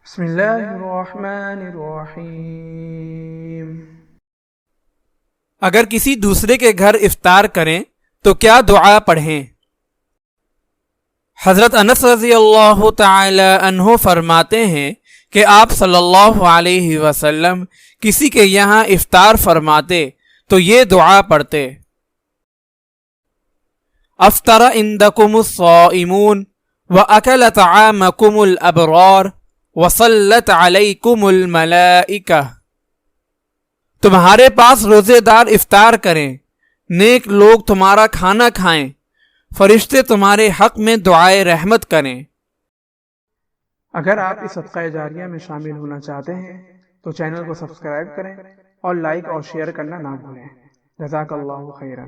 بسم اللہ الرحمن الرحیم۔ اگر کسی دوسرے کے گھر افطار کریں تو کیا دعا پڑھیں؟ حضرت انس رضی اللہ تعالی عنہ فرماتے ہیں کہ آپ صلی اللہ علیہ وسلم کسی کے یہاں افطار فرماتے تو یہ دعا پڑھتے: افطر عندکم الصائمون واکل طعامکم الابرار وصلت علیکم الملائکہ۔ تمہارے پاس روزے دار افطار کریں، نیک لوگ تمہارا کھانا کھائیں، فرشتے تمہارے حق میں دعائے رحمت کریں۔ اگر آپ اس صدقہ جاریہ میں شامل ہونا چاہتے ہیں تو چینل کو سبسکرائب کریں اور لائک اور شیئر کرنا نہ بھولیں۔ جزاک اللہ خیرا۔